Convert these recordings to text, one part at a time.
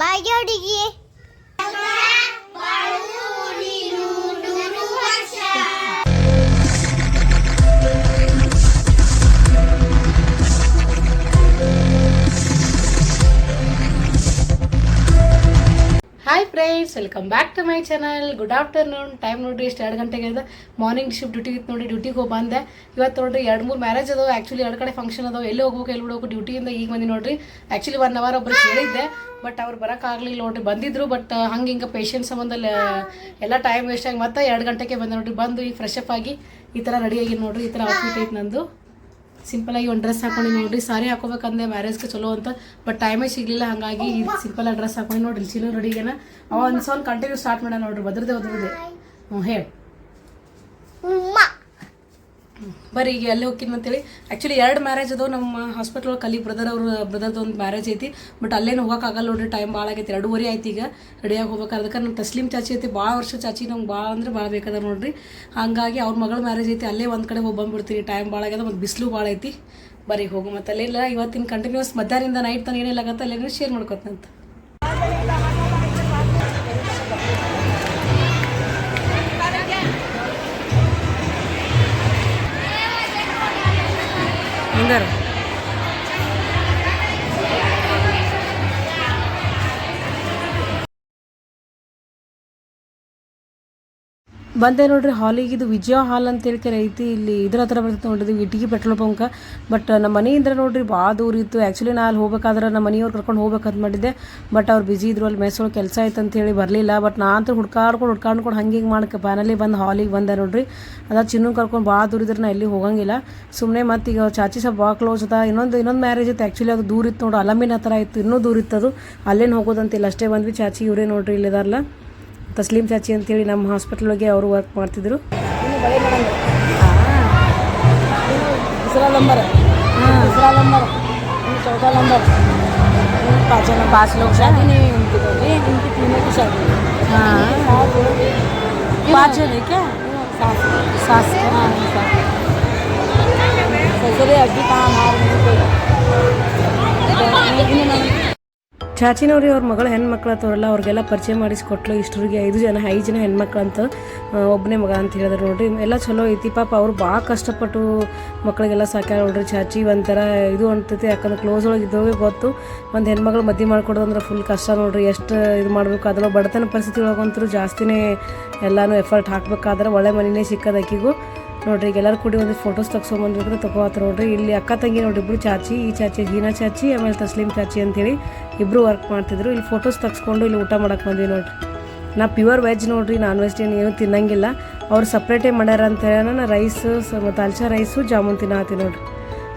ಬಾಯ್ ಹುಡುಗಿ. Hi friends, welcome back to my channel. Good afternoon. Time ನೋಡಿರಿ ಎಷ್ಟು 2 ಗಂಟೆಗೆ ಇದೆ. ಮಾರ್ನಿಂಗ್ ಶಿಫ್ಟ್ ಡ್ಯೂಟಿ ಇತ್ತು ನೋಡಿ, ಡ್ಯೂಟಿಗೆ ಹೋಗಿ ಬಂದೆ. ಇವತ್ತು ನೋಡಿರಿ 2-3 ಮ್ಯಾರೇಜ್ ಅದಾವೆ. ಆ್ಯಕ್ಚುಲಿ 2 ಕಡೆ ಫಂಕ್ಷನ್ ಅದಾವೆ. ಎಲ್ಲಿ ಹೋಗ್ಬೇಕು ಎಲ್ಲಿ ಬಿಡಬೇಕು ಡ್ಯೂಟಿಯಿಂದ ಈಗ ಬಂದು ನೋಡಿರಿ. ಆ್ಯಕ್ಚುಲಿ 1 ಅವರ್ ಒಬ್ಬರು ಹೇಳಿದ್ದೆ, ಬಟ್ ಅವ್ರು ಬರೋಕ್ಕಾಗಲಿಲ್ಲ ನೋಡಿರಿ. ಬಂದಿದ್ರು, ಬಟ್ ಹಂಗೆ ಹಿಂಗೆ ಪೇಷಂಟ್ ಸಂಬಂಧ ಎಲ್ಲ ಟೈಮ್ ವೇಸ್ಟ್ ಆಗಿ ಮತ್ತೆ 2 ಗಂಟೆಗೆ ಬಂದೆ ನೋಡಿರಿ. ಬಂದು ಈಗ ಫ್ರೆಶ್ ಅಪ್ ಆಗಿ ಈ ಥರ ರೆಡಿಯಾಗಿ ನೋಡಿರಿ. ಈ ಥರ ಔಟ್ಫಿಟ್ ಐತೆ ನಂದು. ಸಿಂಪಲಾಗಿ ಒಂದು ಡ್ರೆಸ್ ಹಾಕೊಂಡು ನೋಡಿರಿ. ಸಾರಿ ಹಾಕೋಬೇಕಂದೆ ಮ್ಯಾರೇಜ್ಗೆ ಚಲೋ ಅಂತ, ಬಟ್ ಟೈಮೇ ಸಿಗಲಿಲ್ಲ. ಹಾಗಾಗಿ ಸಿಂಪಲ್ ಡ್ರೆಸ್ ಹಾಕೊಂಡು ನೋಡಿರಿ. ಚಿನ್ನು ರೆಡಿಗೇನ ಅವ ಒಂದು ಸ್ವಲ್ಪ ಕಂಟಿನ್ಯೂ ಸ್ಟಾರ್ಟ್ ಮಾಡ ನೋಡ್ರಿ. ಬದ್ರದೆ ಹೇಳಿ ಬರೀ ಈಗ ಅಲ್ಲಿ ಹೋಗ್ತೀನಿ ಅಂತೇಳಿ. ಆ್ಯಕ್ಚುಲಿ 2 ಮ್ಯಾರೇಜ್ ಅದಾವೆ ನಮ್ಮ ಹಾಸ್ಪಿಟಲ್ ಒಳಗೆ. ಕಲಿ ಬ್ರದರ್ದು ಒಂದು ಮ್ಯಾರೇಜ್ ಐತಿ, ಬಟ್ ಅಲ್ಲೇನು ಹೋಗೋಕ್ಕಾಗಲ್ಲ ನೋಡ್ರಿ. ಟೈಮ್ ಭಾಳ ಆಗೈತಿ. 2:30 ಆಯ್ತು ಈಗ ರೆಡಿಯಾಗಿ ಹೋಗ್ಬೇಕಾದ್ರೆ. ಅದಕ್ಕೆ ನಮ್ಮ ತಸ್ಲೀಮ್ ಚಾಚಿ ಐತಿ, ಭಾಳ ವರ್ಷ ಚಾಚಿ ನಮ್ಗೆ ಭಾಳ ಅಂದ್ರೆ ಭಾಳ ಬೇಕಾದ ನೋಡ್ರಿ. ಹಾಗಾಗಿ ಅವ್ರ ಮಗಳ ಮ್ಯಾರೇಜ್ ಐತಿ, ಅಲ್ಲೇ ಒಂದು ಕಡೆ ಹೋಗಿ ಬಂದುಬಿಡ್ತೀವಿ. ಟೈಮ್ ಭಾಳ ಆಗ್ಯದ, ಮತ್ತು ಬಿಸಿಲು ಭಾಳ ಐತಿ. ಬರೀ ಹೋಗು. ಮತ್ತು ಅಲ್ಲೆಲ್ಲ ಇವತ್ತಿನ ಕಂಟಿನ್ಯೂಸ್ ಮಧ್ಯಾಹ್ನದಿಂದ ನೈಟ್ ತನಕ ಏನೆಲ್ಲ ಆಗತ್ತೆ ಅಲ್ಲೇನೋ ಶೇರ್ ಮಾಡ್ಕೊತಂತ. ಹಿಂಗಾರ ಬಂದೆ ನೋಡ್ರಿ ಹಾಲಿಗೆ. ಇದು ವಿಜಯ ಹಾಲ್ ಅಂತೇಳಿ ಐತಿ, ಇಲ್ಲಿ ಇದ್ರ ಹತ್ರ ಬರ್ತದೆ ನೋಡ್ರಿ, ಇಟ್ಟಿಗೆ ಪೆಟ್ರೋಲ್ ಬಂಕ್. ಬಟ್ ನಮ್ಮ ಮನೆಯಿಂದ ನೋಡ್ರಿ ಭಾಳ ದೂರ ಇತ್ತು. ಆ್ಯಕ್ಚುಲಿ ನಾ ಅಲ್ಲಿ ಹೋಗ್ಬೇಕಾದ್ರೆ ನಮ್ಮ ಮನೆಯವ್ರು ಕರ್ಕೊಂಡು ಹೋಗ್ಬೇಕಂತ ಮಾಡಿದ್ದೆ, ಬಟ್ ಅವ್ರು ಬಿಜಿ ಇದ್ರು. ಅಲ್ಲಿ ಮೆಸ್ಸೊಳಗೆ ಕೆಲಸ ಆಯ್ತು ಅಂತೇಳಿ ಬರಲಿಲ್ಲ. ಬಟ್ ನಾ ಅಂತೂ ಹುಡ್ಕಾಡ್ಕೊಂಡು ಹಂಗೆ ಮಾಡಕ್ಕೆ ಫೈನಲಿ ಬಂದು ಹಾಲಿಗೆ ಬಂದೆ ನೋಡ್ರಿ. ಅದ ಚಿನ್ನು ಕರ್ಕೊಂಡು ಭಾಳ ದೂರ ಇದ್ರೆ ನಾ ಎಲ್ಲಿ ಹೋಗಂಗಿಲ್ಲ. ಸುಮ್ಮನೆ ಮತ್ತು ಈಗ ಚಾಚಿ ಸ್ವಲ್ಪ ಭಾಳ ಕ್ಲೋಸ್ ಅದ. ಇನ್ನೊಂದು ಮ್ಯಾರೇಜ್ ಇತ್ತು. ಆ್ಯಕ್ಚುಲಿ ಅದು ದೂರ ಇತ್ತು ನೋಡ್ರಿ, ಅಲಮಿನ ಹತ್ರ ಇತ್ತು, ಇನ್ನೂ ದೂರ ಇತ್ತು ಅದು. ಅಲ್ಲೇನು ಹೋಗೋದಂತಿಲ್ಲ, ಅಷ್ಟೇ ಬಂದ್ವಿ. ಚಾಚಿ ಇವರೇ ನೋಡ್ರಿ ಇಲ್ಲಿದಾರಲ್ಲ, ತಸ್ಲೀಮ್ ಚಾಚಿ ಅಂತೇಳಿ ನಮ್ಮ ಹಾಸ್ಪಿಟಲ್ಗೆ ಅವರು ವರ್ಕ್ ಮಾಡ್ತಿದ್ರು. दूसरा नंबर चौथा नंबर 5 लोग शादी नहीं हुई उनकी, तो ये उनकी तीनों की शादी। हाँ 5 है क्या? 7 हाँ ससुरे अभी कहाँ मार ಚಾಚಿನವ್ರಿ ಅವ್ರ ಮಗಳು ಹೆಣ್ಮಕ್ಳು ಅಂತವ್ರಲ್ಲ, ಅವ್ರಿಗೆಲ್ಲ ಪರಿಚಯ ಮಾಡಿಸ್ಕೊಟ್ಲು. ಇಷ್ಟರಿಗೆ 5 ಜನ ಹೆಣ್ಮಕ್ಳು ಅಂತ, ಒಬ್ಬನೇ ಮಗ ಅಂತ ಹೇಳಿದ್ರು ನೋಡ್ರಿ. ಎಲ್ಲ ಚಲೋ ಐತಿ. ಪಾಪ ಅವ್ರು ಭಾಳ ಕಷ್ಟಪಟ್ಟು ಮಕ್ಕಳಿಗೆಲ್ಲ ಸಾಕ್ಯಾರ ನೋಡ್ರಿ. ಚಾಚಿ ಒಂಥರ ಇದು ಅಂತೈತಿ, ಯಾಕಂದ್ರೆ ಕ್ಲೋಸ್ ಒಳಗೆ ಇದ್ದೋಗೆ ಗೊತ್ತು. ಒಂದು ಹೆಣ್ಮಗಳು ಮದುವೆ ಮಾಡ್ಕೊಡೋದು ಅಂದ್ರೆ ಫುಲ್ ಕಷ್ಟ ನೋಡ್ರಿ. ಎಷ್ಟು ಇದು ಮಾಡಬೇಕು. ಅದ್ರೊಳಗೆ ಬಡತನ ಪರಿಸ್ಥಿತಿ ಒಳಗಂತೂ ಜಾಸ್ತಿನೇ ಎಲ್ಲನೂ ಎಫರ್ಟ್ ಹಾಕ್ಬೇಕಾದ್ರೆ ಒಳ್ಳೆ ಮನೆಯೇ ಸಿಕ್ಕದ ಆಕಿಗೂ ನೋಡ್ರಿ. ಈಗ ಎಲ್ಲರೂ ಕೂಡಿ ಒಂದು ಫೋಟೋಸ್ ತಗ್ಸ್ಕೊಂಬಂದ್ರೆ ತಗೋತಾರೆ ನೋಡ್ರಿ. ಇಲ್ಲಿ ಅಕ್ಕ ತಂಗಿ ನೋಡ್ರಿ ಇಬ್ಬರು ಚಾಚಿ, ಈ ಚಾಚಿ ಹೀನಾ ಚಾಚಿ, ಆಮೇಲೆ ತಸ್ಲೀಮ್ ಚಾಚಿ ಅಂತೇಳಿ ಇಬ್ಬರು ವರ್ಕ್ ಮಾಡ್ತಿದ್ರು. ಇಲ್ಲಿ ಫೋಟೋಸ್ ತಗ್ಸ್ಕೊಂಡು ಇಲ್ಲಿ ಊಟ ಮಾಡಕ್ಕೆ ಬಂದ್ವಿ ನೋಡ್ರಿ. ನಾ ಪ್ಯೂರ್ ವೆಜ್ ನೋಡ್ರಿ, ನಾನ್ ವೆಜ್ ಏನು ತಿನ್ನಂಗಿಲ್ಲ. ಅವ್ರು ಸಪ್ರೇಟೇ ಮಾಡ್ಯಾರ ಅಂತ ಹೇಳಿ ನಾನು ರೈಸ್ ಮತ್ತು ಅಲ್ಚಾ ರೈಸು ಜಾಮೂನ್ ತಿನ್ನತ್ತೀನಿ ನೋಡ್ರಿ.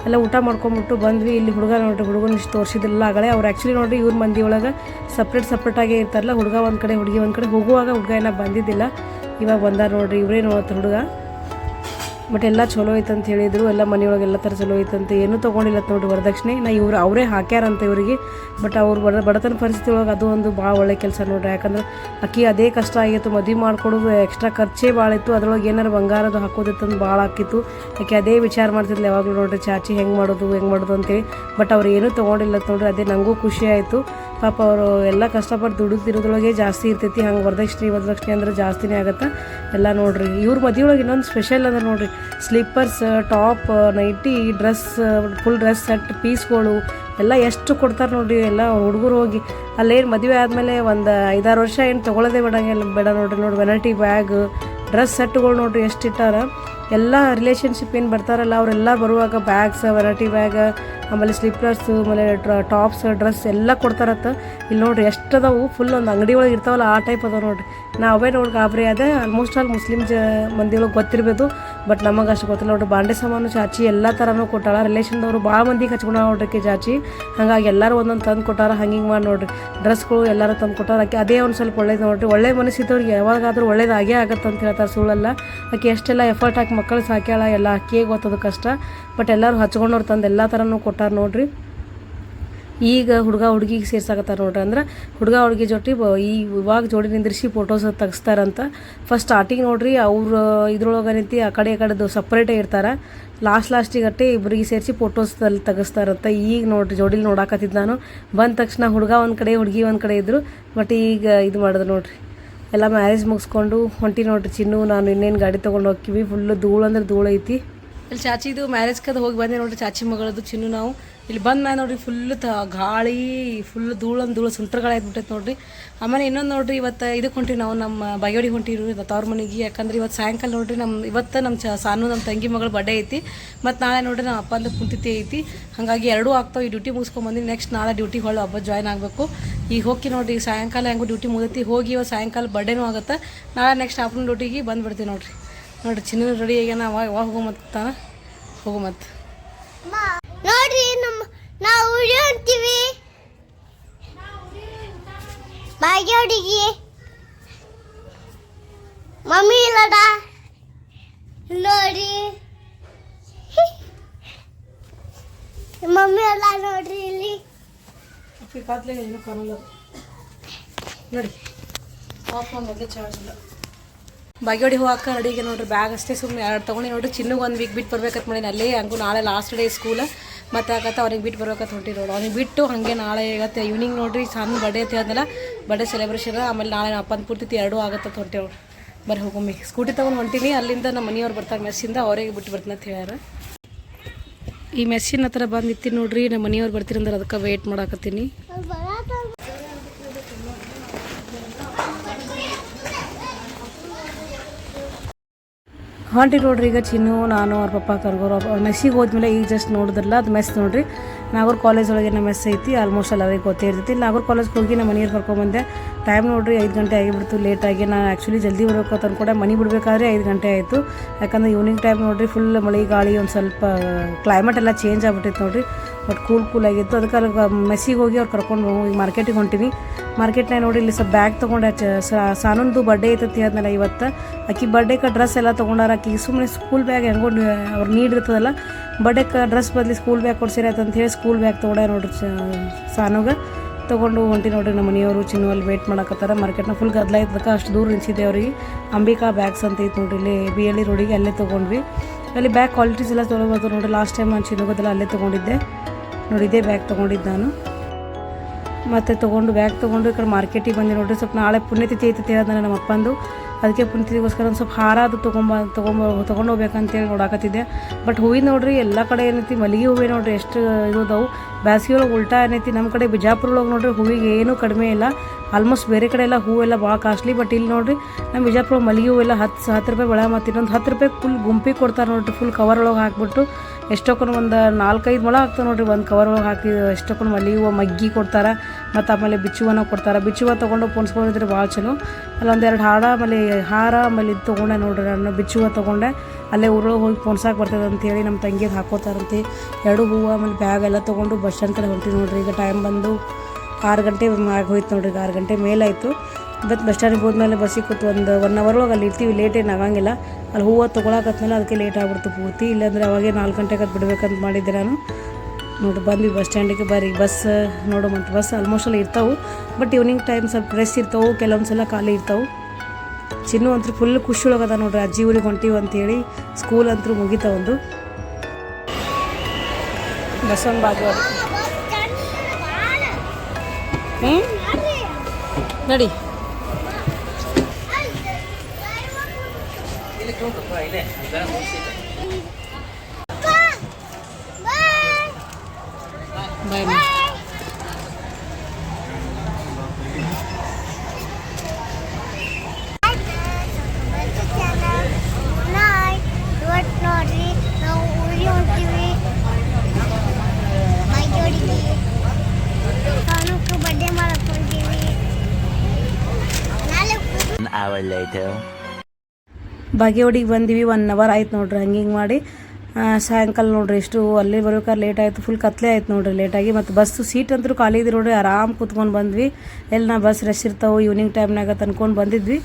ಎಲ್ಲ ಊಟ ಮಾಡ್ಕೊಂಬಿಟ್ಟು ಬಂದ್ವಿ. ಇಲ್ಲಿ ಹುಡುಗ ನೋಡ್ರಿ, ಹುಡುಗನ ಇಷ್ಟು ತೋರಿಸಿದ್ರಲ್ಲ ಆಗಲೇ. ಅವ್ರು ಆ್ಯಕ್ಚುಲಿ ನೋಡ್ರಿ ಇವ್ರ ಮಂದಿ ಒಳಗೆ ಸಪ್ರೇಟಾಗೇ ಇರ್ತಾರಲ್ಲ, ಹುಡುಗ ಒಂದು ಕಡೆ ಹುಡುಗಿ ಒಂದು ಕಡೆ. ಹೋಗುವಾಗ ಹುಡುಗ ಏನೋ ಬಂದಿದ್ದಿಲ್ಲ, ಇವಾಗ ಬಂದಾರ ನೋಡ್ರಿ. ಇವರೇ ನೋಡ್ತಾರೆ ಹುಡುಗ. ಬಟ್ ಎಲ್ಲ ಚಲೋ ಐತೆ ಅಂತ ಹೇಳಿದರು. ಎಲ್ಲ ಮನೆಯೊಳಗೆ ಎಲ್ಲ ಥರ ಚಲೋ ಐತಂತೆ. ಏನೂ ತೊಗೊಂಡಿಲ್ಲ ನೋಡ್ರಿ ವರದಕ್ಷಿಣೆ. ಅವರೇ ಹಾಕ್ಯಾರಂತ ಇವರಿಗೆ. ಬಟ್ ಅವ್ರು ಬಡತನ ಪರಿಸ್ಥಿತಿ ಒಳಗೆ ಅದು ಒಂದು ಭಾಳ ಒಳ್ಳೆ ಕೆಲಸ ನೋಡ್ರಿ. ಯಾಕಂದ್ರೆ ಅಕ್ಕಿ ಅದೇ ಕಷ್ಟ ಆಗಿತ್ತು, ಮದುವೆ ಮಾಡ್ಕೊಡೋದು ಎಕ್ಸ್ಟ್ರಾ ಖರ್ಚೇ ಭಾಳ ಇತ್ತು. ಅದ್ರೊಳಗೆ ಏನಾರು ಬಂಗಾರದು ಹಾಕೋದಿತ್ತಂದು ಭಾಳ ಆಕಿತ್ತು. ಯಾಕೆ ಅದೇ ವಿಚಾರ ಮಾಡ್ತಿದ್ಲು ಯಾವಾಗಲೂ ನೋಡ್ರಿ, ಚಾಚಿ ಹೆಂಗೆ ಮಾಡೋದು ಅಂತೇಳಿ. ಬಟ್ ಅವ್ರು ಏನೂ ತೊಗೊಂಡಿಲ್ಲ ನೋಡ್ರಿ. ಅದೇ ನನಗೂ ಖುಷಿ ಆಯಿತು. ಪಾಪ ಅವರು ಎಲ್ಲ ಕಷ್ಟಪಟ್ಟು ದುಡಿದಿರೋದ್ರೊಳಗೆ ಜಾಸ್ತಿ ಇರ್ತೈತಿ. ಹಂಗೆ ವರದಕ್ಷಿಣೆ ಅಂದ್ರೆ ಜಾಸ್ತಿನೇ ಆಗುತ್ತೆ ಎಲ್ಲ ನೋಡ್ರಿ. ಇವ್ರ ಮದುವೆ ಒಳಗೆ ಇನ್ನೊಂದು ಸ್ಪೆಷಲ್ ಅಂದ್ರೆ ನೋಡ್ರಿ, slippers, top, nighty, dress, full dress set, ಪೀಸ್ಗಳು ಎಲ್ಲ ಎಷ್ಟು ಕೊಡ್ತಾರೆ ನೋಡ್ರಿ. ಎಲ್ಲ ಹುಡುಗರು ಹೋಗಿ ಅಲ್ಲೇನು ಮದುವೆ ಆದಮೇಲೆ ಒಂದು 5-6 ವರ್ಷ ಏನು ತೊಗೊಳ್ಳೋದೇ ಬೇಡ ನೋಡ್ರಿ. ವೆನೈಟಿ ಬ್ಯಾಗ್, ಡ್ರೆಸ್ ಸೆಟ್ಗಳು ನೋಡ್ರಿ ಎಷ್ಟು ಇಟ್ಟಾರ. ಎಲ್ಲ ರಿಲೇಷನ್ಶಿಪ್ ಏನು ಬರ್ತಾರಲ್ಲ ಅವರೆಲ್ಲ ಬರುವಾಗ ಬ್ಯಾಗ್ಸ್, ವೆರೈಟಿ ಬ್ಯಾಗ್, ಆಮೇಲೆ ಸ್ಲಿಪ್ಪರ್ಸು, ಆಮೇಲೆ ಟಾಪ್ಸ್, ಡ್ರೆಸ್ ಎಲ್ಲ ಕೊಡ್ತಾರತ್ತ. ಇಲ್ಲಿ ನೋಡ್ರಿ ಎಷ್ಟು ಅದಾವು. ಫುಲ್ ಒಂದು ಅಂಗಡಿ ಒಳಗೆ ಇರ್ತಾವಲ್ಲ ಆ ಟೈಪ್ ಅದಾವ ನೋಡ್ರಿ. ನಾವೇ ನೋಡಿ ಗಾಬರಿ ಅದೇ. ಆಲ್ಮೋಸ್ಟ್ ಆಲ್ ಮುಸ್ಲಿಮ್ ಮಂದಿ ಒಳಗೆ ಗೊತ್ತಿರ್ಬೋದು, ಬಟ್ ನಮಗೆ ಅಷ್ಟು ಗೊತ್ತಿಲ್ಲ ನೋಡ್ರಿ. ಬಾಂಡೆ ಸಾಮಾನು ಚಾಚಿ ಎಲ್ಲ ಥರನೂ ಕೊಟ್ಟಾಳ. ರಿಲೇಷನ್ದವರು ಭಾಳ ಮಂದಿಗೆ ಹಚ್ಕೊಂಡ ನೋಡ್ರಿ ಚಾಚಿ. ಹಾಗಾಗಿ ಎಲ್ಲರೂ ಒಂದೊಂದು ತಂದು ಕೊಟ್ಟಾರ. ಹಂಗೆ ಮಾಡಿ ನೋಡ್ರಿ ಡ್ರೆಸ್ಗಳು ಎಲ್ಲರೂ ತಂದು ಕೊಟ್ಟಾರ. ಆಕೆ ಅದೇ ಒಂದು ಸ್ವಲ್ಪ ಒಳ್ಳೇದು ನೋಡ್ರಿ. ಒಳ್ಳೆ ಮನಸ್ಸಿದ್ದವ್ರಿಗೆ ಯಾವಾಗಾದ್ರೂ ಒಳ್ಳೇದಾಗೇ ಆಗತ್ತೆ ಅಂತ ಹೇಳ್ತಾರೆ, ಸುಳ್ಳಲ್ಲ. ಆಕೆ ಎಷ್ಟೆಲ್ಲ ಎಫರ್ಟ್ ಹಾಕಿ ಮಕ್ಕಳು ಸಾಕ್ಯಾಳ, ಎಲ್ಲ ಅಕ್ಕಿಯೇ ಗೊತ್ತದು ಕಷ್ಟ. ಬಟ್ ಎಲ್ಲರೂ ಹಚ್ಕೊಂಡವ್ರು ತಂದು ಎಲ್ಲ ಥರನೂ ಕೊಟ್ಟಾರ ನೋಡ್ರಿ. ಈಗ ಹುಡುಗ ಹುಡುಗಿಗೆ ಸೇರ್ಸಾಕತ್ತಾರ ನೋಡ್ರಿ. ಅಂದ್ರೆ ಹುಡುಗ ಹುಡುಗಿ ಜೊತೆ ಇವಾಗ ಜೋಡಿ ನಿಂದ್ರಿಸಿ ಫೋಟೋಸ್ ತೆಗಿಸ್ತಾರಂತ. ಫಸ್ಟ್ ಸ್ಟಾರ್ಟಿಂಗ್ ನೋಡ್ರಿ ಅವ್ರು ಇದ್ರೊಳಗೆ ನಿಂತು ಆ ಕಡೆ ಸಪ್ರೇಟೇ ಇರ್ತಾರೆ. ಲಾಸ್ಟಿಗೆ ಅಟ್ಟೆ ಇಬ್ಬರಿಗೆ ಸೇರಿಸಿ ಫೋಟೋಸ್ ತೆಗಿಸ್ತಾರಂತ. ಈಗ ನೋಡ್ರಿ ಜೋಡಿಲಿ ನೋಡಾಕತ್ತಿದ್ದು ನಾನು. ಬಂದ ತಕ್ಷಣ ಹುಡುಗ ಒಂದು ಕಡೆ ಹುಡುಗಿ ಒಂದು ಕಡೆ ಇದ್ದರು. ಬಟ್ ಈಗ ಇದು ಮಾಡಿದ್ರು ನೋಡ್ರಿ, ಎಲ್ಲ ಮ್ಯಾರೇಜ್ ಮುಗಿಸ್ಕೊಂಡು ಹೊಂಟಿ ನೋಡ್ರಿ. ಚಿನ್ನು ನಾನು ಇನ್ನೇನು ಗಾಡಿ ತೊಗೊಂಡು ಹೋಗ್ತೀವಿ. ಫುಲ್ಲು ಧೂಳು ಅಂದ್ರೆ ಧೂಳು ಐತಿ. ಇಲ್ಲಿ ಚಾಚಿದು ಮ್ಯಾರೇಜ್ ಕದ ಹೋಗಿ ಬಂದೆ ನೋಡ್ರಿ, ಚಾಚಿ ಮಗಳದು ಚಿನ್ನು. ನಾವು ಇಲ್ಲಿ ಬಂದ ಮ್ಯಾಲೆ ನೋಡ್ರಿ ಫುಲ್ ಗಾಳಿ, ಫುಲ್ ಧೂಳು ಸುಂಟ್ರ ಗಾಳಿ ಆಯ್ತುಬಿಟ್ಟೈತೆ ನೋಡ್ರಿ. ಆಮೇಲೆ ಇನ್ನೊಂದು ನೋಡ್ರಿ, ಇವತ್ತು ಇದಕ್ಕೆ ಹೊಂಟಿವಿ ನಾವು, ನಮ್ಮ ಬಾಯೋಡಿ ಹೊಂಟಿರು ತವ್ರ ಮನೆಗೆ. ಯಾಕಂದ್ರೆ ಇವತ್ತು ಸಾಯಂಕಾಲ ನೋಡ್ರಿ ಇವತ್ತು ನಮ್ಮ ಸಾನು ನಮ್ಮ ತಂಗಿ ಮಗಳ ಬರ್ಡೇ ಐತಿ. ಮತ್ತು ನಾಳೆ ನೋಡ್ರಿ ನಮ್ಮ ಅಪ್ಪಂದು ಪುಣ್ಯತಿಥಿ ಐತಿ. ಹಾಗಾಗಿ ಎರಡೂ ಆಗ್ತಾವೆ. ಈ ಡ್ಯೂಟಿ ಮುಗಿಸ್ಕೊಂಬಂದು ನೆಕ್ಸ್ಟ್ ನಾಳೆ ಡ್ಯೂಟಿ ಹೊಳ್ಳಿ ಹಬ್ಬ ಜಾಯ್ನ್ ಆಗಬೇಕು. ಈಗ ಹೋಗಿ ನೋಡ್ರಿ, ಈಗ ಸಾಯಂಕಾಲ ಹೆಂಗೂ ಡ್ಯೂಟಿ ಮುಗಿದೈತಿ. ಹೋಗಿ ಇವತ್ತು ಸಾಯಂಕಾಲ ಬರ್ಡೇನೂ ಆಗುತ್ತೆ. ನಾಳೆ ನೆಕ್ಸ್ಟ್ ಆಫ್ಟರ್ನೂನ್ ಡ್ಯೂಟಿಗೆ ಬಂದುಬಿಡ್ತೀವಿ ನೋಡ್ರಿ. ಚಿನ್ನ ರೆಡಿ ಆಗ್ಯಾನ, ಅವಾಗ ಹೋಗು ಮತ್ತೆ ನೋಡ್ರಿ ನಾವು ಉಡಿ ಅಂತೀವಿ ಬಾಯಿಗೆ. ಮಮ್ಮಿ ಇಲ್ಲದ ನೋಡಿ, ಮಮ್ಮಿ ಅಲ್ಲ ನೋಡ್ರಿ ಇಲ್ಲಿ ನೋಡಿ. ಮೊದಲೇ ಚಾರ್ಜ್ ಇಲ್ಲ. ಬಾಗೇವಾಡಿ ಹೋಗಕ್ಕೆ ರೆಡಿಗೆ ನೋಡ್ರಿ. ಬ್ಯಾಗ್ ಅಷ್ಟೇ ಸುಮ್ಮನೆ ಎರಡು ತೊಗೊಂಡು ನೋಡ್ರಿ. ಚಿನ್ನಗೆ ಒಂದು ವೀಕ್ ಬಿಟ್ಟು ಬರ್ಬೇಕಂತ ಮಾಡೀನಿ. ಅಲ್ಲೇ ಹಂಗೂ ನಾಳೆ ಲಾಸ್ಟ್ ಡೇ ಸ್ಕೂಲ್. ಮತ್ತು ಆಗತ್ತೆ ಅವ್ನಿಗೆ ಬಿಟ್ಟು ಬರ್ಬೇಕಂತ ಹೊಂಟಿ ನೋಡು. ಅವ್ನಿಗೆ ಬಿಟ್ಟು ಹಾಗೆ ನಾಳೆ ಇವತ್ತು ಈವ್ನಿಂಗ್ ನೋಡ್ರಿ ಸಣ್ಣ ಬರ್ಡೇ ಅಂತ ಹೇಳಿದ್ನಲ್ಲ, ಬರ್ಡೇ ಸೆಲೆಬ್ರೇಷನ್. ಆಮೇಲೆ ನಾಳೆ ಅಪ್ಪನ ಪೂರ್ತಿ ಎರಡೂ ಆಗುತ್ತೆ ಹೊಂಟಿ ಅವ್ರು. ಬರ್ರಿ ಹೋಗೊಮ್ಮೆ ಸ್ಕೂಟಿ ತೊಗೊಂಡು ಹೊಂಟೀನಿ. ಅಲ್ಲಿಂದ ನಮ್ಮ ಮನೆಯವ್ರು ಬರ್ತಾರೆ ಮೆಸ್ಸಿಂದ, ಅವರಿಗೆ ಬಿಟ್ಟು ಬರ್ತೀನಿ ಅಂತ ಹೇಳ್ಯಾರ. ಈ ಮೆಸ್ಸಿನ ಹತ್ರ ಬಂದು ನಿಂತೀನಿ ನೋಡ್ರಿ. ನಮ್ಮ ಮನೆಯವ್ರು ಬರ್ತೀರಂದ್ರೆ ಅದಕ್ಕೆ ವೆಯ್ಟ್ ಮಾಡಾಕತ್ತೀನಿ. ಹೊಂಟಿ ನೋಡ್ರಿ ಈಗ ಚಿನ್ನು, ನಾನು ಅವ್ರ ಪಪ್ಪ ಕರ್ಗೋರು. ಅವ್ರು ಮೆಸ್ಸಿಗೆ ಹೋದ್ಮೇಲೆ ಈಗ ಜಸ್ಟ್ ನೋಡಿದ್ರಲ್ಲ ಅದು ಮೆಸ್ ನೋಡ್ರಿ. ನಾಗೂರ್ ಕಾಲೇಜ್ ಒಳಗೆ ನಮ್ಮ ಮೆಸ್ ಐತಿ. ಆಲ್ಮೋಸ್ಟ್ ಅಲ್ಲಿ ಅವ್ರಿಗೆ ಗೊತ್ತೇ ಇರ್ತೈತಿ. ನಾಗೂರ್ ಕಾಲೇಜ್ಗೆ ಹೋಗಿ ನಮ್ಮ ಮನೆಯವ್ರು ಕರ್ಕೊಂಬಂದೆ. ಟೈಮ್ ನೋಡ್ರಿ 5 ಗಂಟೆ ಆಗಿಬಿಡ್ತು. ಲೇಟಾಗಿ ನಾನು ಆ್ಯಕ್ಚುಲಿ ಜಲ್ದಿ ಬರಬೇಕು ಅಂತ ಅಂದ್ಕೊಂಡೆ. ಮನೆ ಬಿಡಬೇಕಾದ್ರೆ 5 ಗಂಟೆ ಆಯಿತು. ಯಾಕಂದ್ರೆ ಈವ್ನಿಂಗ್ ಟೈಮ್ ನೋಡ್ರಿ ಫುಲ್ ಮಳೆ ಗಾಳಿ, ಒಂದು ಸ್ವಲ್ಪ ಕ್ಲೈಮೇಟ್ ಎಲ್ಲ ಚೇಂಜ್ ಆಗ್ಬಿಟ್ಟಿತ್ತು ನೋಡ್ರಿ. ಬಟ್ ಕೂಲ್ ಆಗಿತ್ತು. ಅದಕ್ಕೆ ಮೆಸ್ಸಿಗೆ ಹೋಗಿ ಅವ್ರು ಕರ್ಕೊಂಡು ಈಗ ಮಾರ್ಕೆಟಿಗೆ ಹೊಂಟೀನಿ. ಮಾರ್ಕೆಟ್ನಾಗ ನೋಡಿ ಇಲ್ಲಿ ಸ್ವಲ್ಪ ಬ್ಯಾಗ್ ತೊಗೊಂಡೆ. ಸಾನಂದು ಬರ್ಡೇ ಐತತಿ ಹೇಳಿದ್ನಲ್ಲ ಇವತ್ತು. ಆಕಿ ಬರ್ಡೇಗೆ ಡ್ರೆಸ್ ಎಲ್ಲ ತೊಗೊಂಡಾರ. ಆಕಿಗೆ ಸುಮ್ಮನೆ ಸ್ಕೂಲ್ ಬ್ಯಾಗ್ ಹೆಂಗೋ ಅವ್ರು ನೀಡಿರ್ತದಲ್ಲ, ಬರ್ಡೇಗೆ ಡ್ರೆಸ್ ಬದಲಿ ಸ್ಕೂಲ್ ಬ್ಯಾಗ್ ಕೊಡ್ಸಿರತ್ತ ಅಂತ ಹೇಳಿ ಸ್ಕೂಲ್ ಬ್ಯಾಗ್ ತೊಗೊಂಡೆ ನೋಡ್ರಿ. ಸಾನುಗೆ ತೊಗೊಂಡು ಹೊಂಟಿ ನೋಡ್ರಿ. ನಮ್ಮ ಮನೆಯವರು ಚಿನ್ನು ಅಲ್ಲಿ ವೇಟ್ ಮಾಡಕತ್ತಾರ. ಮಾರ್ಕೆಟ್ನ ಫುಲ್ ಗದ್ದಲ ಇದ್ದಕ್ಕೆ ಅಷ್ಟು ದೂರ ನಿಲ್ಸಿದ್ದೆ ಅವ್ರಿಗೆ. ಅಂಬಿಕಾ ಬ್ಯಾಗ್ಸ್ ಅಂತ ಐತೆ ನೋಡ್ರಿ, ಇಲ್ಲಿ BLE ರೋಡಿಗೆ ಅಲ್ಲೇ ತೊಗೊಂಡ್ವಿ. ಅಲ್ಲಿ ಬ್ಯಾಗ್ ಕ್ವಾಲಿಟೀಸ್ ಎಲ್ಲ ತೊಗೊಳ್ಬೋದು ನೋಡ್ರಿ. ಲಾಸ್ಟ್ ಟೈಮ್ ನಾನು ಚಿನ್ನೋಗೋದೆಲ್ಲ ಅಲ್ಲೇ ತೊಗೊಂಡಿದ್ದೆ ನೋಡಿ. ಇದೇ ಬ್ಯಾಗ್ ತೊಗೊಂಡಿದ್ದು ನಾನು. ಮತ್ತು ಬ್ಯಾಗ್ ತೊಗೊಂಡು ಈ ಕಡೆ ಮಾರ್ಕೆಟಿಗೆ ಬಂದೆ ನೋಡ್ರಿ. ಸ್ವಲ್ಪ ನಾಳೆ ಪುಣ್ಯತಿಥಿ ಐತೆ ಹೇಳಿದ್ರೆ ನಮ್ಮ ಅಪ್ಪಂದು. ಅದಕ್ಕೆ ಪುಣ್ಯತಿಥಿಗೋಸ್ಕರ ಒಂದು ಸ್ವಲ್ಪ ಹಾರ ಅದು ತೊಗೊಂಡು ಹೋಗ್ಬೇಕಂತೇಳಿ ನೋಡಾಕತ್ತಿದ್ದೆ. ಬಟ್ ಹೂವಿನ ನೋಡ್ರಿ ಎಲ್ಲ ಕಡೆ ಏನೈತಿ ಮಲ್ಲಿಗೆ ಹೂವೇ ನೋಡ್ರಿ ಎಷ್ಟು ಇರೋದವು. ಬ್ಯಾಸಿಗೆ ಒಳಗೆ ಉಲ್ಟಾ ಏನೈತಿ, ನಮ್ಮ ಕಡೆ ಬಿಜಾಪುರ ಒಳಗೆ ನೋಡ್ರಿ ಹೂವಿಗೆ ಏನೂ ಕಡಿಮೆ ಇಲ್ಲ. ಆಲ್ಮೋಸ್ಟ್ ಬೇರೆ ಕಡೆ ಎಲ್ಲ ಹೂವೆಲ್ಲ ಭಾಳ ಕಾಸ್ಟ್ಲಿ. ಬಟ್ ಇಲ್ಲಿ ನೋಡ್ರಿ ನಮ್ಮ ಬಿಜಾಪುರ ಮಲ್ಲಿಗೆ ಹೂವೆಲ್ಲ 10 ರೂಪಾಯಿ ಬೆಳೆ. ಮತ್ತು ಇನ್ನೊಂದು 10 ರೂಪಾಯಿ ಫುಲ್ ಗುಂಪಿಗೆ ಕೊಡ್ತಾರೆ ನೋಡ್ರಿ. ಫುಲ್ ಕವರ್ ಒಳಗೆ ಹಾಕ್ಬಿಟ್ಟು ಎಷ್ಟೊಕ್ಕೊಂಡು ಒಂದು 4-5 ಮೊಳ ಆಗ್ತವೆ ನೋಡ್ರಿ ಒಂದು ಕವರ್ ಒಳಗೆ ಹಾಕಿ. ಎಷ್ಟೊಕ್ಕೊಂಡು ಮಲ್ಲಿಗೆ ಹೂವು ಮಗ್ಗಿ ಕೊಡ್ತಾರೆ. ಮತ್ತು ಆಮೇಲೆ ಬಿಚ್ಚುವನ ಕೊಡ್ತಾರೆ. ಬಿಚ್ಚುವ ತೊಗೊಂಡು ಪೊನ್ಸ್ಕೊಂಡಿದ್ರೆ ಭಾಳ ಚಲೋ. ಅಲ್ಲೊಂದೆರಡು ಹಾರ ಆಮೇಲೆ ಇದು ತೊಗೊಂಡೆ ನೋಡ್ರಿ. ನಾನು ಬಿಚ್ಚುವ ತೊಗೊಂಡೆ. ಅಲ್ಲೇ ಊರೊಳಗೆ ಹೋಗಿ ಪೊನ್ಸಾಕ್ ಬರ್ತದೆ ಅಂತೇಳಿ ನಮ್ಮ ತಂಗಿಗೆ ಹಾಕೋತಾರಂತೆ. 2 ಹೂವು ಆಮೇಲೆ ಬ್ಯಾಗ್ ಎಲ್ಲ ತೊಗೊಂಡು ಬಸ್ ಸ್ಟ್ಯಾಂಡ್ ಕಡೆ ಹೊಂಟಿವಿ ನೋಡ್ರಿ. ಈಗ ಟೈಮ್ ಬಂದು 6 ಗಂಟೆ ಆಗೋಯ್ತು ನೋಡ್ರಿ. 6 ಗಂಟೆ ಮೇಲಾಯಿತು. ಇವತ್ತು ಬಸ್ ಸ್ಟ್ಯಾಂಡಿಗೆ ಹೋದ್ಮೇಲೆ ಬಸ್ಸಿಗೆ ಕೂತು ಒಂದು 1 ಅವರ್ ಒಳಗೆ ಅಲ್ಲಿ ಇರ್ತೀವಿ. ಲೇಟ್ ಏನು ಆಗಂಗಿಲ್ಲ. ಅಲ್ಲಿ ಹೂವು ತೊಗೊಳಕತ್ಮೇಲೆ ಅದಕ್ಕೆ ಲೇಟ್ ಆಗ್ಬಿಡ್ತು ಪೂರ್ತಿ. ಇಲ್ಲಾಂದರೆ ಅವಾಗೇ 4 ಗಂಟೆಗೆ ಅದು ಬಿಡ್ಬೇಕಂತ ಮಾಡಿದ್ದೆ ನಾನು. ನೋಡಿ ಬಂದ್ವಿ ಬಸ್ ಸ್ಟ್ಯಾಂಡಿಗೆ. ಬರ್ರಿ ಬಸ್ ನೋಡು. ಮತ್ತು ಬಸ್ ಆಲ್ಮೋಸ್ಟ್ ಅಲ್ಲಿ ಇರ್ತಾವೆ. ಬಟ್ ಈವ್ನಿಂಗ್ ಟೈಮ್ ಸ್ವಲ್ಪ ರೆಸ್ಟ್ ಇರ್ತಾವೆ, ಕೆಲವೊಂದು ಸಲ ಖಾಲಿ ಇರ್ತಾವೆ. ಚಿನ್ನು ಅಂತೂ ಫುಲ್ ಖುಷಿ ಒಳಗದ ನೋಡ್ರಿ. ಅಜ್ಜಿ ಊರಿಗೆ ಹೊಂಟೀವಿ ಅಂತೇಳಿ. ಸ್ಕೂಲ್ ಅಂತೂ ಮುಗಿತಾ ಒಂದು. ಬಸವನ ಬಾಗೇವಾಡಿ ನಡಿ. ಬಾಯ್ ನೋಡ್ರಿ ನಾವು ಊರಿಗೆ ಹೊಂಟೀವಿ. ಬಾಗೇವಾಡಿಗೆ ಕಾನೂಕು ಬರ್ಡೇ ಮಾಡಕ್ ಹೊಂಟೀವಿ. ಬಾಗೇವಾಡಿಗೆ ಬಂದೀವಿ. 1 ಅವರ್ ಆಯ್ತು ನೋಡ್ರಿ. ಹಿಂಗೆ ಮಾಡಿ ಸಾಯಂಕಾಲ ನೋಡ್ರಿ ಎಷ್ಟು ಅಲ್ಲಿ ಬರ್ಬೇಕಾದ್ರೆ ಲೇಟ್ ಆಯಿತು. ಫುಲ್ ಕತ್ಲೆ ಆಯ್ತು ನೋಡ್ರಿ ಲೇಟಾಗಿ. ಮತ್ತು ಬಸ್ಸು ಸೀಟ್ ಅಂತೂ ಖಾಲಿ ಇದೆ ನೋಡ್ರಿ. ಆರಾಮ್ ಕೂತ್ಕೊಂಡು ಬಂದ್ವಿ. ಎಲ್ಲ ಬಸ್ ರಶ್ ಇರ್ತಾವೆ ಈವ್ನಿಂಗ್ ಟೈಮ್ನಾಗ ತಂದ್ಕೊಂಡು ಬಂದಿದ್ವಿ.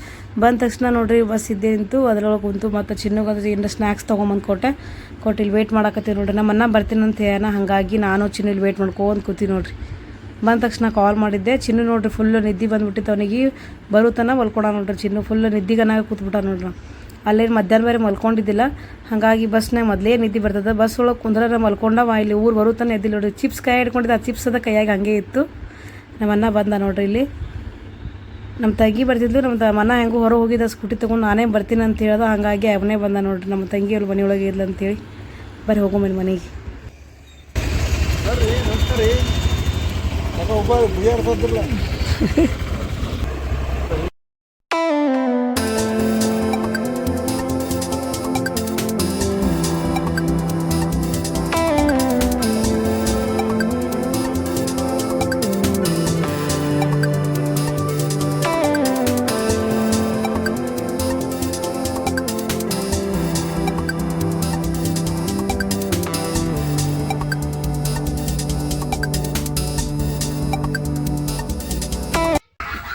ಬಂದ ತಕ್ಷಣ ನೋಡ್ರಿ ಬಸ್ ಇದ್ದೇ ನಿಂತು ಅದ್ರೊಳಗೆ ಕುಂತು. ಮತ್ತು ಚಿನ್ನಗೋದ್ರೆ ಏನಾರ ಸ್ನ್ಯಾಕ್ಸ್ ತೊಗೊಂಬಂದು ಕೊಟ್ಟು ಇಲ್ಲಿ ವೇಟ್ ಮಾಡಕತ್ತೀವಿ ನೋಡ್ರಿ. ನಮ್ಮ ಅಣ್ಣ ಬರ್ತೀನಿ ಅಂತ ಹೇಳ. ಹಾಗಾಗಿ ನಾನು ಚಿನ್ನು ಇಲ್ಲಿ ವೇಟ್ ಮಾಡ್ಕೊಂಡು ಕೂತೀವಿ ನೋಡ್ರಿ. ಬಂದ ತಕ್ಷಣ ಕಾಲ್ ಮಾಡಿದ್ದೆ. ಚಿನ್ನು ನೋಡ್ರಿ ಫುಲ್ಲು ನಿದ್ದೆ ಬಂದುಬಿಟ್ಟಿತ್ತು ಅವನಿಗೆ. ಬರುತ್ತಾನ ಮಲ್ಕೊಳ ನೋಡ್ರಿ ಚಿನ್ನು ಫುಲ್ಲು ನಿದ್ದಿಗನಾಗ ಕೂತ್ಬಿಟ್ಟ ನೋಡ್ರಿ. ಅಲ್ಲೇನು ಮಧ್ಯಾಹ್ನ ಬೇರೆ ಮಲ್ಕೊಂಡಿದ್ದಿಲ್ಲ, ಹಾಗಾಗಿ ಬಸ್ನಾಗ ಮೊದಲೇ ನಿದ್ದೆ ಬರ್ತದೆ. ಬಸ್ ಒಳಗೆ ಕುಂದ್ರೆ ಮಲ್ಕೊಂಡವ, ಇಲ್ಲಿ ಊರು ಬರುತ್ತಾನೆ ಎದ್ದಿಲ್ಲ ನೋಡ್ರಿ. ಚಿಪ್ಸ್ ಕೈ ಹಿಡ್ಕೊಂಡಿದ್ದೆ, ಆ ಚಿಪ್ಸ್ ಅದ ಕೈಯಾಗ ಹಂಗೆ ಇತ್ತು. ನಮ್ಮ ಅಣ್ಣ ಬಂದ ನೋಡ್ರಿ ಇಲ್ಲಿ. ನಮ್ಮ ತಂಗಿ ಬರ್ತಿದ್ಲು, ನಮ್ಮ ಮನ ಹೆಂಗೂ ಹೊರ ಹೋಗಿದ್ದ ಸ್ಕೂಟಿ ತೊಗೊಂಡು ನಾನೇ ಬರ್ತೀನಿ ಅಂತ ಹೇಳ್ದ. ಹಾಗಾಗಿ ಅವನೇ ಬಂದ ನೋಡ್ರಿ. ನಮ್ಮ ತಂಗಿ ಅವ್ರು ಮನೆಯೊಳಗೆ ಇರ್ಲಿ ಅಂತೇಳಿ ಬರ್ರಿ ಹೋಗೋ ಮನೆಗೆ.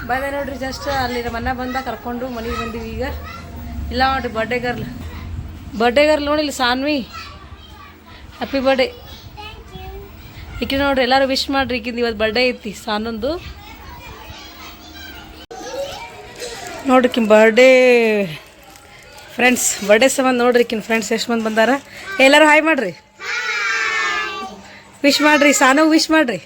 ಬಂದೆ ನೋಡ್ರಿ ಜಸ್ಟ್ ಅಲ್ಲಿ ನಮ್ಮ ಅಣ್ಣ ಬಂದ ಕರ್ಕೊಂಡು ಮನೆಗೆ ಬಂದೀವಿ ಈಗ. ಇಲ್ಲ ನೋಡ್ರಿ ಬರ್ಡೇ ಗರ್ಲ್ ನೋಡಿ ಇಲ್ಲಿ ಸಾನ್ವಿ, ಹ್ಯಾಪಿ ಬರ್ಡೇ. ಈಕೆ ನೋಡ್ರಿ ಎಲ್ಲರೂ ವಿಶ್ ಮಾಡ್ರಿ, ಈಗಿಂದ ಇವತ್ತು ಬರ್ಡೇ ಐತಿ ಸಾನೊಂದು. ನೋಡ್ರಿ ಕಿನ್ ಬರ್ಡೇ ಫ್ರೆಂಡ್ಸ್, ಬರ್ಡೇ ಸಂಬಂಧ ನೋಡ್ರಿ ಕಿನ್ ಫ್ರೆಂಡ್ಸ್ ಎಷ್ಟು ಮಂದಿ ಬಂದಾರ. ಎಲ್ಲರೂ ಹಾಯ್ ಮಾಡ್ರಿ, ವಿಶ್ ಮಾಡ್ರಿ, ಸಾನು ವಿಶ್ ಮಾಡ್ರಿ.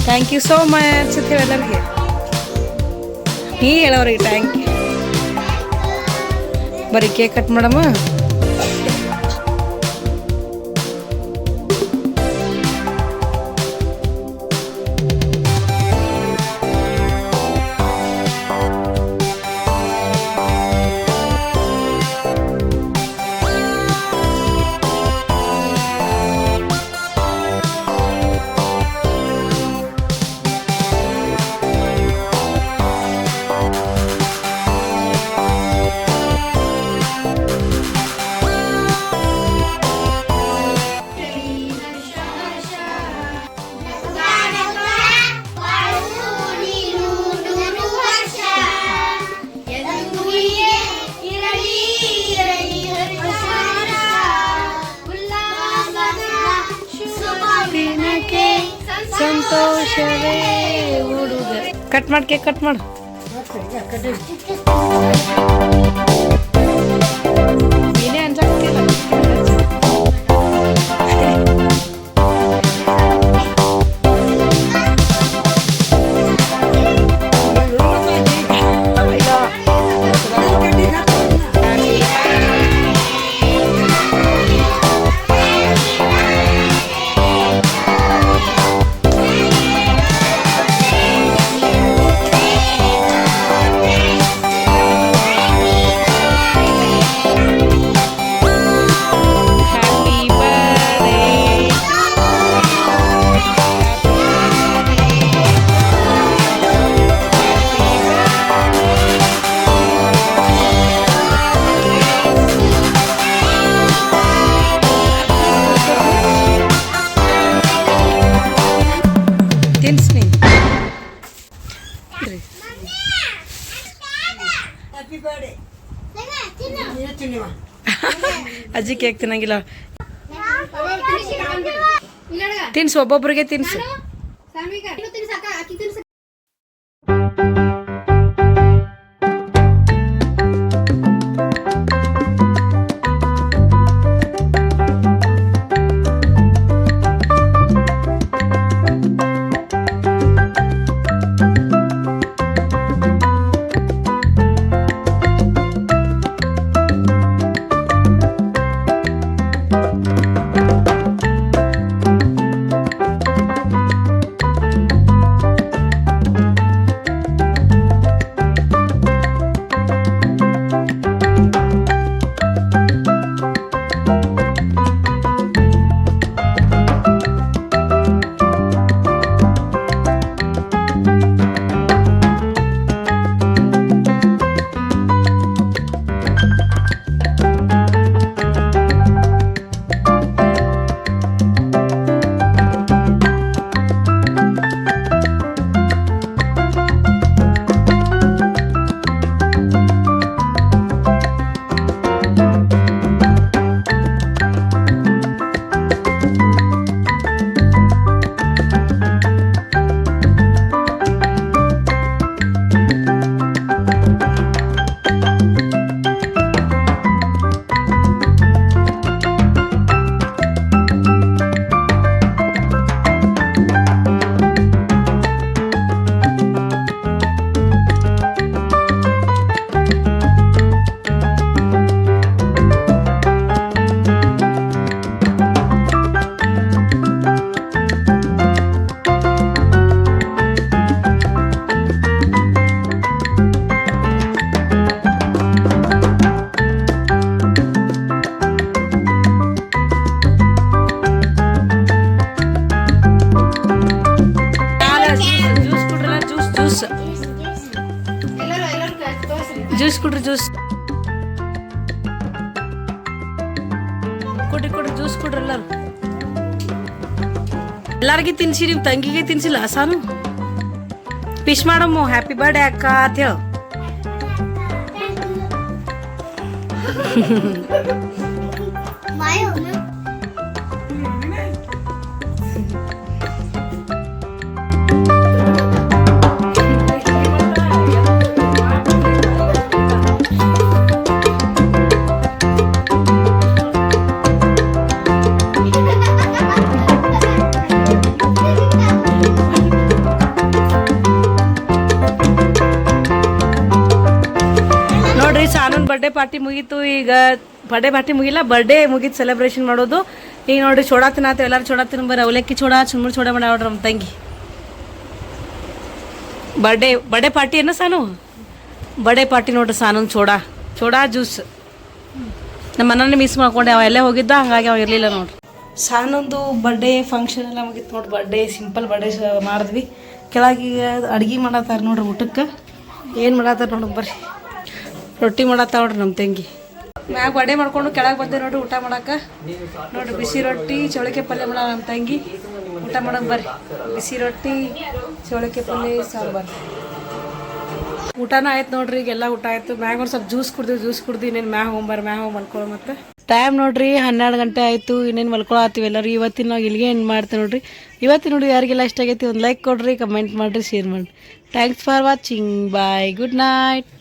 ಥ್ಯಾಂಕ್ ಯು ಸೋ ಮಚ್ ಅಂತ ಹೇಳಿ ಎಲ್ಲರಿಗೆ. ನೀ ಹೇಳೋರಿಗೆ ಥ್ಯಾಂಕ್ ಯು. ಬರೀ ಕೇಕ್ ಕಟ್ ಮಾಡಮ್ಮ. ಸಂತೋಷವೇ ಹುಡುಗ. ಕಟ್ ಮಾಡಿ ಕೇಕ್ ಕಟ್ ಮಾಡು. ನೀನೇ ಅನ್ಸಕ್ಕಿಲ್ಲ. ಅಜ್ಜಿ ಕೇಕ್ ತಿನ್ನಂಗಿಲ್ಲ. ತಿನ್ಸು, ಒಬ್ಬೊಬ್ರಿಗೆ ತಿನ್ಸು. ಕುಡ್ರಿ ಜ್ಯೂಸ್ ಕೊಡ್ರಿ ಜ್ಯೂಸ್ ಕೊಡ್ರಿ ಎಲ್ಲರೂ ಎಲ್ಲಾರ್ಗಿ ತಿನ್ಸಿ ನಿಮ್ಮ ತಂಗಿಗೆ ತಿನ್ಸಿಲ್ಲ ಸಾನು ಪಿಶ್ ಮಾಡಮ್ಮ ಹ್ಯಾಪಿ ಬರ್ಡೇ ಅಕ್ಕ ಅಂತ ಹೇಳು ಬಾಯ್ ನೋಡ್ರಿ ಸಾನನ್ ಬರ್ಡೇ ಪಾರ್ಟಿ ಮುಗೀತು ಈಗ ಬರ್ಡೇ ಪಾರ್ಟಿ ಮುಗಿಲ್ಲ ಬರ್ಡೇ ಮುಗೀತು ಸೆಲೆಬ್ರೇಷನ್ ಮಾಡೋದು ಈಗ ನೋಡ್ರಿ ಚೋಡಾ ತಿನ್ನತ್ತ ಎಲ್ಲರೂ ಚೋಡಾ ತಿನ್ನ ಬರ್ರಿ ಅವಲಕ್ಕಿ ಚೋಡಾ ಚುಮ್ಮಡಿ ಚೋಡಾ ಮಾಡ್ರಿ ನಮ್ಮ ತಂಗಿ ಬರ್ಡೇ ಪಾರ್ಟಿ ಏನ ಸಾನು ಬರ್ಡೇ ಪಾರ್ಟಿ ನೋಡ್ರಿ ಸಾನನ್ ಚೋಡಾ ಜ್ಯೂಸ್ ನಮ್ಮ ಮನೇಲಿ ಮಿಸ್ ಮಾಡ್ಕೊಂಡೆ ಅವ ಎಲ್ಲೇ ಹೋಗಿದ್ದ ಹಂಗಾಗಿ ಅವ ಇರಲಿಲ್ಲ ನೋಡ್ರಿ ಸಾನೊಂದು ಬರ್ಡೇ ಫಂಕ್ಷನ್ ಎಲ್ಲ ಮುಗೀತು ನೋಡ್ರಿ ಬರ್ಡೇ ಸಿಂಪಲ್ ಬರ್ಡೇ ಮಾಡಿದ್ವಿ ಕೆಳಗೆ ಅಡ್ಗೆ ಮಾಡತ್ತಾರ ನೋಡ್ರಿ ಊಟಕ್ಕೆ ಏನು ಮಾಡತ್ತಾರ ನೋಡ್ರಿ ಬರ್ರಿ ರೊಟ್ಟಿ ಮಾಡತ್ತ ನೋಡ್ರಿ ನಮ್ಮ ತಂಗಿ ಮ್ಯಾಗ ಬರ್ಡೇ ಮಾಡ್ಕೊಂಡು ಕೆಳಗೆ ಬಂದೆ ನೋಡ್ರಿ ಊಟ ಮಾಡಕ್ಕೆ ನೋಡ್ರಿ ಬಿಸಿ ರೊಟ್ಟಿ ಚೌಳಿಕೆ ಪಲ್ಯ ಮಾಡ ನಮ್ಮ ತಂಗಿ ಊಟ ಮಾಡೋಕೆ ಬರ್ರಿ ಬಿಸಿ ರೊಟ್ಟಿ ಚೌಳಿಕೆ ಪಲ್ಯ ಸಾಂಬಾರು ಊಟನೂ ಆಯ್ತು ನೋಡ್ರಿ ಈಗೆಲ್ಲ ಊಟ ಆಯ್ತು ಮ್ಯಾಗ ಒಂದು ಸ್ವಲ್ಪ ಜ್ಯೂಸ್ ಕುಡ್ದು ಇನ್ನೇನು ಮ್ಯಾಗ ಹೋಗಿ ಮಲ್ಕೊಳ್ಳೋ ಮತ್ತೆ ಟೈಮ್ ನೋಡ್ರಿ 12 ಗಂಟೆ ಆಯಿತು ಇನ್ನೇನು ಮಲ್ಕೊಳತ್ತೀವಿ ಎಲ್ಲರೂ ಇವತ್ತಿನ ನಾವು ಇಲ್ಲಿಗೆ ಏನು ಮಾಡ್ತೀವಿ ನೋಡ್ರಿ ಇವತ್ತಿನ ನೋಡಿ ಯಾರಿಗೆಲ್ಲ ಇಷ್ಟ ಆಗೈತಿ ಒಂದು ಲೈಕ್ ಕೊಡ್ರಿ ಕಮೆಂಟ್ ಮಾಡಿರಿ ಶೇರ್ ಮಾಡಿರಿ thanks for watching bye good night